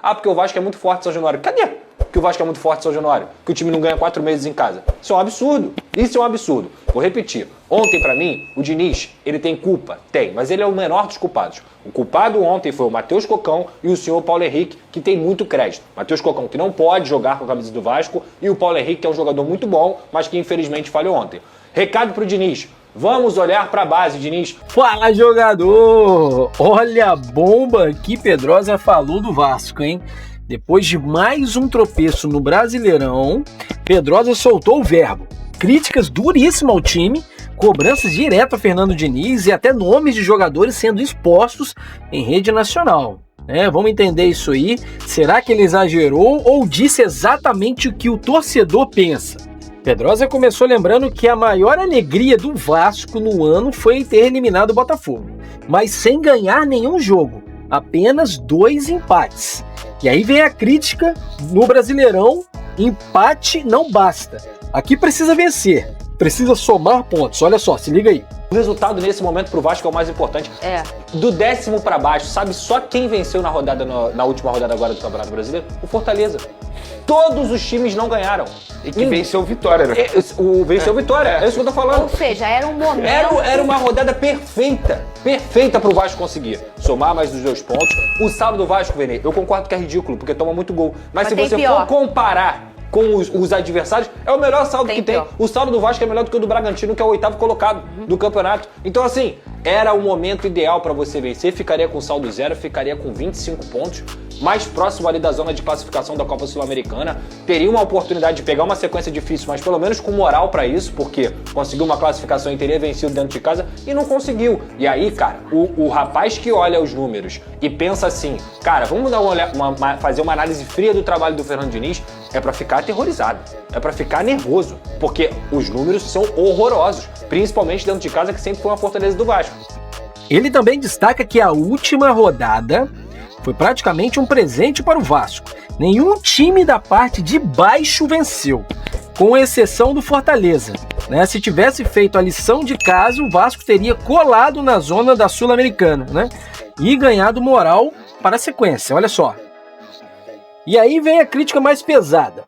Ah, porque o Vasco é muito forte em São Januário. Cadê que o Vasco é muito forte em São Januário? Que o time não ganha 4 meses em casa. Isso é um absurdo. Isso é um absurdo. Vou repetir. Ontem, pra mim, o Diniz, ele tem culpa? Tem, mas ele é o menor dos culpados. O culpado ontem foi o Matheus Cocão e o senhor Paulo Henrique, que tem muito crédito. Matheus Cocão, que não pode jogar com a camisa do Vasco, e o Paulo Henrique, que é um jogador muito bom, mas que infelizmente falhou ontem. Recado pro Diniz. Vamos olhar pra base, Diniz. Fala, jogador! Olha a bomba que Pedrosa falou do Vasco, hein? Depois de mais um tropeço no Brasileirão, Pedrosa soltou o verbo. Críticas duríssimas ao time, cobranças direto a Fernando Diniz e até nomes de jogadores sendo expostos em rede nacional. Vamos entender isso aí. Será que ele exagerou ou disse exatamente o que o torcedor pensa? Pedrosa começou lembrando que a maior alegria do Vasco no ano foi ter eliminado o Botafogo, mas sem ganhar nenhum jogo, apenas 2 empates. E aí vem a crítica no Brasileirão: empate não basta. Aqui precisa vencer, precisa somar pontos. Olha só, se liga aí. O resultado nesse momento pro Vasco é o mais importante. Do 10º pra baixo, sabe só quem venceu na última rodada agora do Campeonato Brasileiro? O Fortaleza. Todos os times não ganharam. E que venceu o Vitória, né? Venceu o Vitória, é isso que eu tô falando. Ou seja, era um momento... Era uma rodada perfeita pro Vasco conseguir somar mais dos 2 pontos. O saldo do Vasco, Vene, eu concordo que é ridículo, porque toma muito gol. Mas se você for comparar com os adversários, é o melhor saldo que tem. O saldo do Vasco é melhor do que o do Bragantino, que é o 8º colocado do campeonato. Então, assim, era o momento ideal para você vencer. Ficaria com saldo 0, ficaria com 25 pontos, mais próximo ali da zona de classificação da Copa Sul-Americana. Teria uma oportunidade de pegar uma sequência difícil, mas pelo menos com moral para isso, porque conseguiu uma classificação e teria vencido dentro de casa e não conseguiu. E aí, cara, o rapaz que olha os números e pensa assim, cara, vamos dar fazer uma análise fria do trabalho do Fernando Diniz, é para ficar aterrorizado, é para ficar nervoso, porque os números são horrorosos, principalmente dentro de casa, que sempre foi uma fortaleza do Vasco. Ele também destaca que a última rodada foi praticamente um presente para o Vasco. Nenhum time da parte de baixo venceu, com exceção do Fortaleza. Se tivesse feito a lição de casa, o Vasco teria colado na zona da Sul-Americana, e ganhado moral para a sequência. Olha só. E aí vem a crítica mais pesada.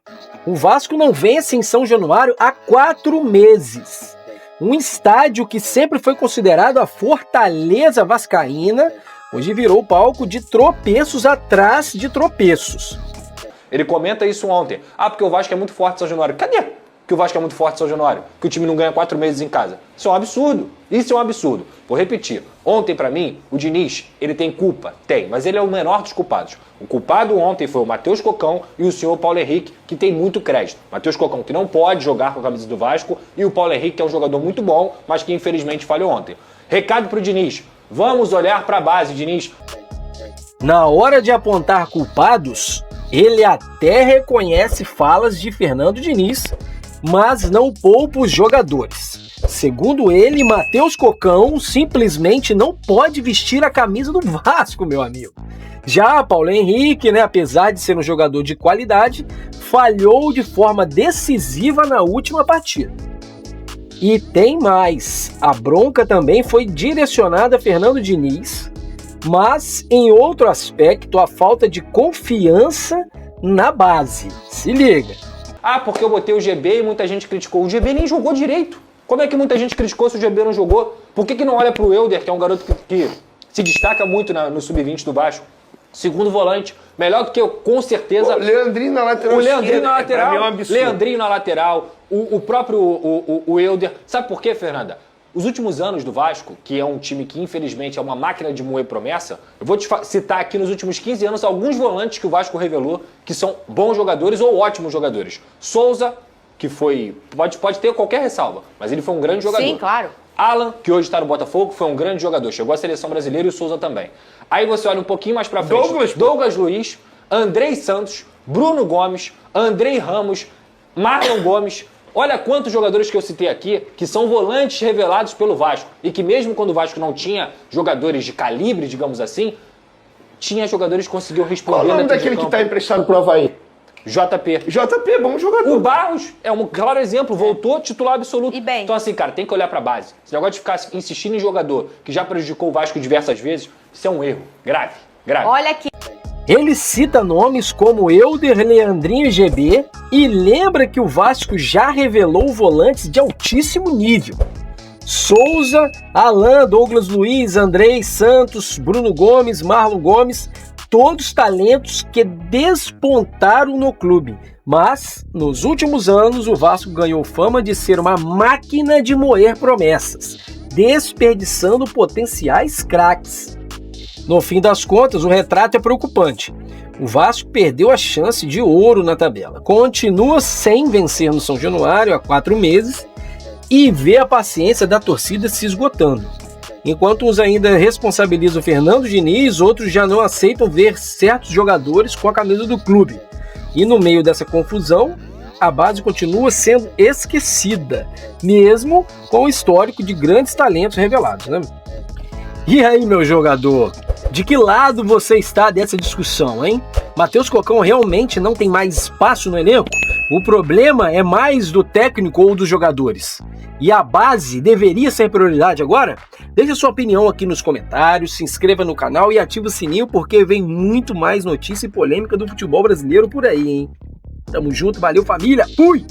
O Vasco não vence em São Januário há 4 meses. Um estádio que sempre foi considerado a fortaleza vascaína, hoje virou palco de tropeços atrás de tropeços. Ele comenta isso ontem. Ah, porque o Vasco é muito forte em São Januário. Cadê que o Vasco é muito forte em São Januário? Que o time não ganha 4 meses em casa. Isso é um absurdo. Isso é um absurdo. Vou repetir. Ontem, pra mim, o Diniz, ele tem culpa? Tem, mas ele é o menor dos culpados. O culpado ontem foi o Matheus Cocão e o senhor Paulo Henrique, que tem muito crédito. Matheus Cocão, que não pode jogar com a camisa do Vasco, e o Paulo Henrique, que é um jogador muito bom, mas que infelizmente falhou ontem. Recado pro Diniz. Vamos olhar pra base, Diniz. Na hora de apontar culpados, ele até reconhece falas de Fernando Diniz, mas não poupa os jogadores. Segundo ele, Matheus Cocão simplesmente não pode vestir a camisa do Vasco, meu amigo. Já Paulo Henrique, apesar de ser um jogador de qualidade, falhou de forma decisiva na última partida. E tem mais, a bronca também foi direcionada a Fernando Diniz, mas em outro aspecto, a falta de confiança na base. Se liga. Ah, porque eu botei o GB e muita gente criticou. O GB nem jogou direito. Como é que muita gente criticou se o GB não jogou? Por que não olha pro Elder, que é um garoto que se destaca muito no sub-20 do Vasco? Segundo volante, melhor do que eu, com certeza. O Leandrinho na lateral. O Leandrinho na lateral. Pra mim é um absurdo. Leandrinho na lateral. O próprio o Elder. Sabe por quê, Fernanda? Os últimos anos do Vasco, que é um time que infelizmente é uma máquina de moer promessa, eu vou te citar aqui nos últimos 15 anos alguns volantes que o Vasco revelou que são bons jogadores ou ótimos jogadores. Souza, que foi... Pode ter qualquer ressalva, mas ele foi um grande jogador. Sim, claro. Alan, que hoje está no Botafogo, foi um grande jogador. Chegou à seleção brasileira e o Souza também. Aí você olha um pouquinho mais pra frente. Douglas Luiz, Andrei Santos, Bruno Gomes, Andrei Ramos, Marlon Gomes. Olha quantos jogadores que eu citei aqui que são volantes revelados pelo Vasco. E que mesmo quando o Vasco não tinha jogadores de calibre, digamos assim, tinha jogadores que conseguiam responder. Qual o nome daquele que está emprestado pro Avaí? JP, bom jogador. O Barros é um claro exemplo, voltou titular absoluto. E bem. Então assim, cara, tem que olhar pra base. Esse negócio de ficar insistindo em jogador que já prejudicou o Vasco diversas vezes, isso é um erro grave. Olha aqui. Ele cita nomes como Elder, Leandrinho e GB e lembra que o Vasco já revelou volantes de altíssimo nível. Souza, Alan, Douglas Luiz, Andrei Santos, Bruno Gomes, Marlon Gomes, todos talentos que despontaram no clube. Mas, nos últimos anos, o Vasco ganhou fama de ser uma máquina de moer promessas, desperdiçando potenciais craques. No fim das contas, o retrato é preocupante. O Vasco perdeu a chance de ouro na tabela. Continua sem vencer no São Januário há 4 meses e vê a paciência da torcida se esgotando. Enquanto uns ainda responsabilizam Fernando Diniz, outros já não aceitam ver certos jogadores com a camisa do clube. E no meio dessa confusão, a base continua sendo esquecida, mesmo com o histórico de grandes talentos revelados, né? E aí, meu jogador? De que lado você está dessa discussão, hein? Matheus Cocão realmente não tem mais espaço no elenco? O problema é mais do técnico ou dos jogadores? E a base deveria ser prioridade agora? Deixe a sua opinião aqui nos comentários, se inscreva no canal e ative o sininho porque vem muito mais notícia e polêmica do futebol brasileiro por aí, hein? Tamo junto, valeu família, fui!